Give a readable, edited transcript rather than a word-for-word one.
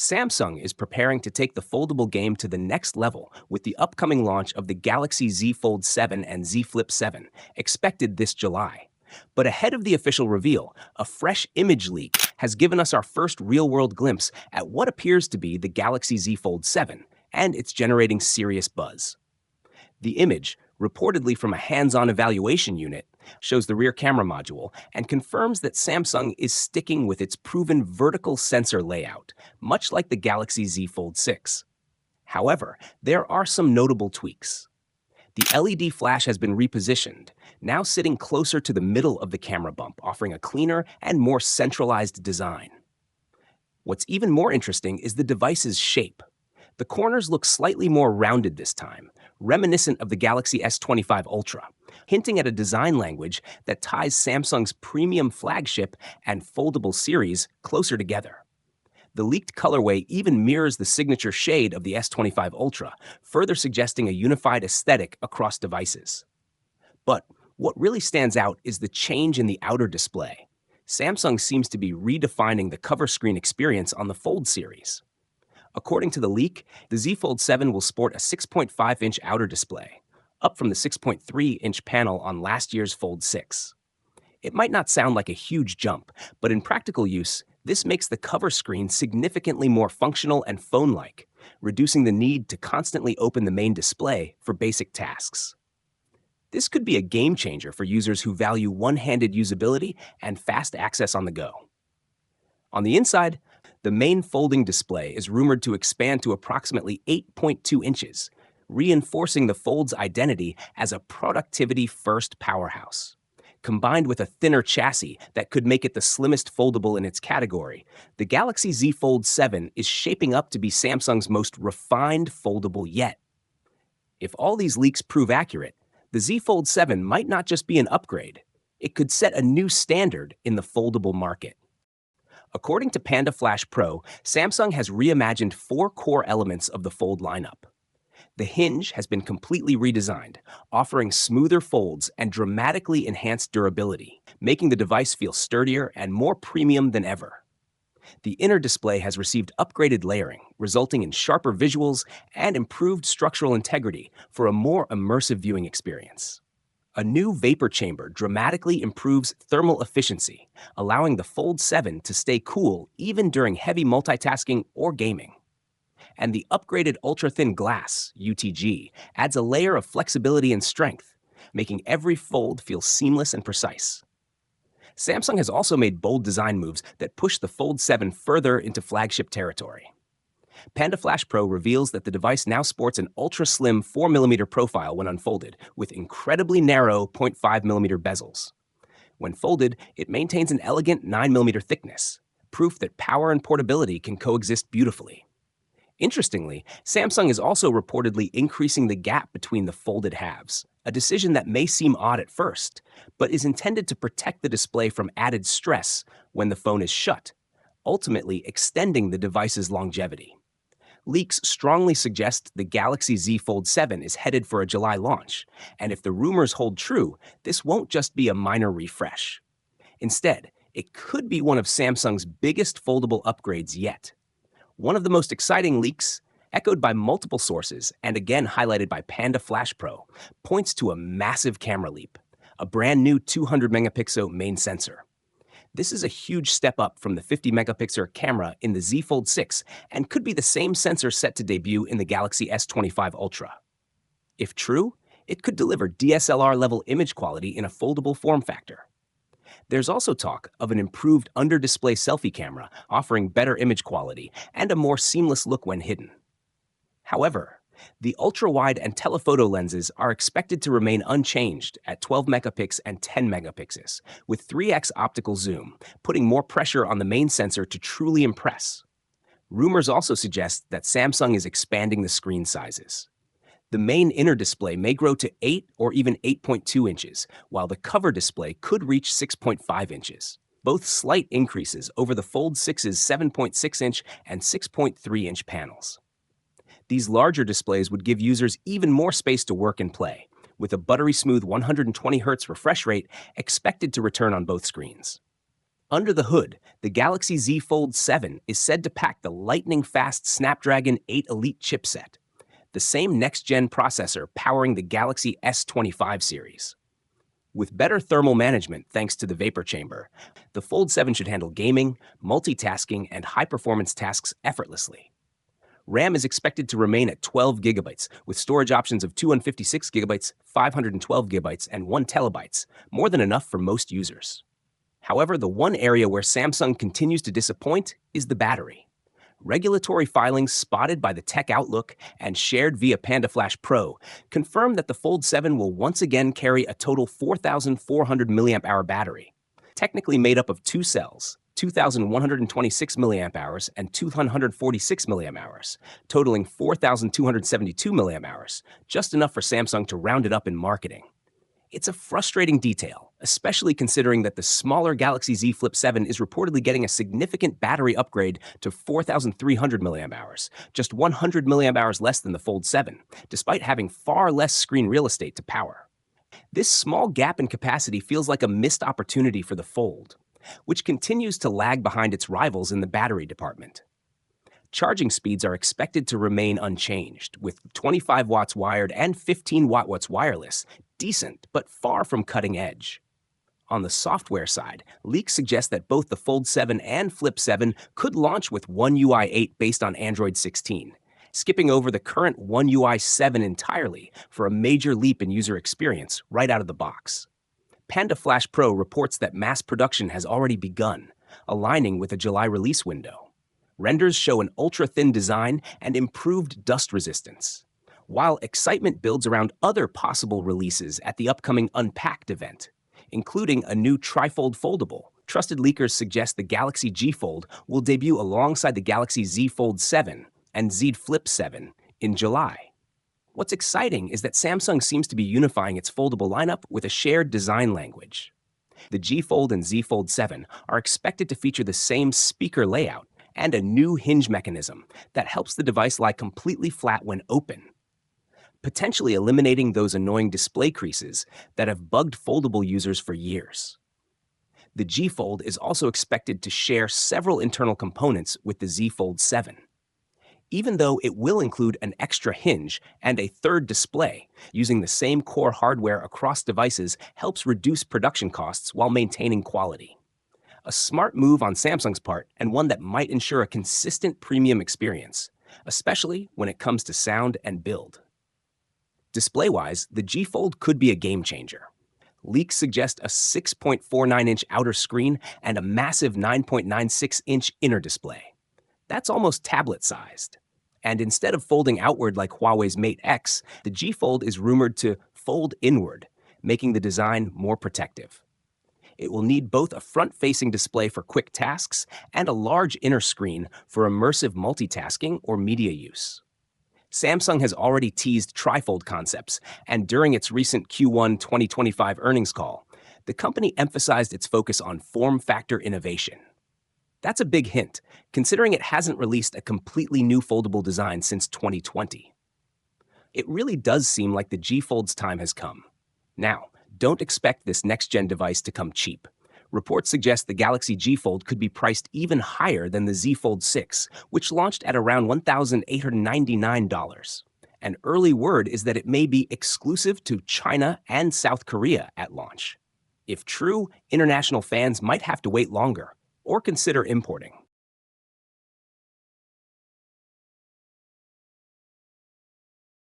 Samsung is preparing to take the foldable game to the next level with the upcoming launch of the Galaxy Z Fold 7 and Z Flip 7, expected this July. But ahead of the official reveal, a fresh image leak has given us our first real-world glimpse at what appears to be the Galaxy Z Fold 7, and it's generating serious buzz. The image, reportedly from a hands-on evaluation unit, shows the rear camera module and confirms that Samsung is sticking with its proven vertical sensor layout, much like the Galaxy Z Fold 6. However, there are some notable tweaks. The LED flash has been repositioned, now sitting closer to the middle of the camera bump, offering a cleaner and more centralized design. What's even more interesting is the device's shape. The corners look slightly more rounded this time, reminiscent of the Galaxy S25 Ultra, hinting at a design language that ties Samsung's premium flagship and foldable series closer together. The leaked colorway even mirrors the signature shade of the S25 Ultra, further suggesting a unified aesthetic across devices. But what really stands out is the change in the outer display. Samsung seems to be redefining the cover screen experience on the Fold series. According to the leak, the Z Fold 7 will sport a 6.5-inch outer display, up from the 6.3-inch panel on last year's Fold 6. It might not sound like a huge jump, but in practical use, this makes the cover screen significantly more functional and phone-like, reducing the need to constantly open the main display for basic tasks. This could be a game changer for users who value one-handed usability and fast access on the go. On the inside, the main folding display is rumored to expand to approximately 8.2 inches, reinforcing the Fold's identity as a productivity-first powerhouse. Combined with a thinner chassis that could make it the slimmest foldable in its category, the Galaxy Z Fold 7 is shaping up to be Samsung's most refined foldable yet. If all these leaks prove accurate, the Z Fold 7 might not just be an upgrade, it could set a new standard in the foldable market. According to Panda Flash Pro, Samsung has reimagined 4 core elements of the Fold lineup. The hinge has been completely redesigned, offering smoother folds and dramatically enhanced durability, making the device feel sturdier and more premium than ever. The inner display has received upgraded layering, resulting in sharper visuals and improved structural integrity for a more immersive viewing experience. A new vapor chamber dramatically improves thermal efficiency, allowing the Fold 7 to stay cool even during heavy multitasking or gaming. And the upgraded ultra-thin glass, UTG, adds a layer of flexibility and strength, making every fold feel seamless and precise. Samsung has also made bold design moves that push the Fold 7 further into flagship territory. Panda Flash Pro reveals that the device now sports an ultra-slim 4mm profile when unfolded, with incredibly narrow 0.5mm bezels. When folded, it maintains an elegant 9mm thickness, proof that power and portability can coexist beautifully. Interestingly, Samsung is also reportedly increasing the gap between the folded halves, a decision that may seem odd at first, but is intended to protect the display from added stress when the phone is shut, ultimately extending the device's longevity. Leaks strongly suggest the Galaxy Z Fold 7 is headed for a July launch, and if the rumors hold true, this won't just be a minor refresh. Instead, it could be one of Samsung's biggest foldable upgrades yet. One of the most exciting leaks, echoed by multiple sources and again highlighted by Panda Flash Pro, points to a massive camera leap, a brand new 200-megapixel main sensor. This is a huge step up from the 50-megapixel camera in the Z Fold 6 and could be the same sensor set to debut in the Galaxy S25 Ultra. If true, it could deliver DSLR-level image quality in a foldable form factor. There's also talk of an improved under-display selfie camera offering better image quality and a more seamless look when hidden. However, the ultra-wide and telephoto lenses are expected to remain unchanged at 12 megapixels and 10 megapixels, with 3x optical zoom, putting more pressure on the main sensor to truly impress. Rumors also suggest that Samsung is expanding the screen sizes. The main inner display may grow to 8 or even 8.2 inches, while the cover display could reach 6.5 inches, both slight increases over the Fold 6's 7.6-inch and 6.3-inch panels. These larger displays would give users even more space to work and play, with a buttery smooth 120Hz refresh rate expected to return on both screens. Under the hood, the Galaxy Z Fold 7 is said to pack the lightning-fast Snapdragon 8 Elite chipset, the same next-gen processor powering the Galaxy S25 series. With better thermal management thanks to the vapor chamber, the Fold 7 should handle gaming, multitasking, and high-performance tasks effortlessly. RAM is expected to remain at 12 gigabytes, with storage options of 256 gigabytes, 512 gigabytes, and 1 terabytes, more than enough for most users. However, the one area where Samsung continues to disappoint is the battery. Regulatory filings spotted by the Tech Outlook and shared via PandaFlash Pro confirm that the Fold 7 will once again carry a total 4,400 mAh battery, technically made up of two cells, 2,126 mAh and 246 mAh, totaling 4,272 mAh, just enough for Samsung to round it up in marketing. It's a frustrating detail, especially considering that the smaller Galaxy Z Flip 7 is reportedly getting a significant battery upgrade to 4,300 mAh, just 100 mAh less than the Fold 7, despite having far less screen real estate to power. This small gap in capacity feels like a missed opportunity for the Fold, which continues to lag behind its rivals in the battery department. Charging speeds are expected to remain unchanged, with 25 watts wired and 15 watts wireless, decent but far from cutting edge. On the software side, leaks suggest that both the Fold 7 and Flip 7 could launch with One UI 8 based on Android 16, skipping over the current One UI 7 entirely for a major leap in user experience right out of the box. PandaFlash Pro reports that mass production has already begun, aligning with a July release window. Renders show an ultra-thin design and improved dust resistance, while excitement builds around other possible releases at the upcoming Unpacked event, including a new trifold foldable. Trusted leakers suggest the Galaxy G Fold will debut alongside the Galaxy Z Fold 7 and Z Flip 7 in July. What's exciting is that Samsung seems to be unifying its foldable lineup with a shared design language. The G Fold and Z Fold 7 are expected to feature the same speaker layout and a new hinge mechanism that helps the device lie completely flat when open, potentially eliminating those annoying display creases that have bugged foldable users for years. The G Fold is also expected to share several internal components with the Z Fold 7. Even though it will include an extra hinge and a third display, using the same core hardware across devices helps reduce production costs while maintaining quality. A smart move on Samsung's part, and one that might ensure a consistent premium experience, especially when it comes to sound and build. Display-wise, the G Fold could be a game changer. Leaks suggest a 6.49-inch outer screen and a massive 9.96-inch inner display. That's almost tablet-sized. And instead of folding outward like Huawei's Mate X, the G Fold is rumored to fold inward, making the design more protective. It will need both a front-facing display for quick tasks and a large inner screen for immersive multitasking or media use. Samsung has already teased trifold concepts, and during its recent Q1 2025 earnings call, the company emphasized its focus on form factor innovation. That's a big hint, considering it hasn't released a completely new foldable design since 2020. It really does seem like the G Fold's time has come. Now, don't expect this next-gen device to come cheap. Reports suggest the Galaxy G Fold could be priced even higher than the Z Fold 6, which launched at around $1,899. An early word is that it may be exclusive to China and South Korea at launch. If true, international fans might have to wait longer or consider importing.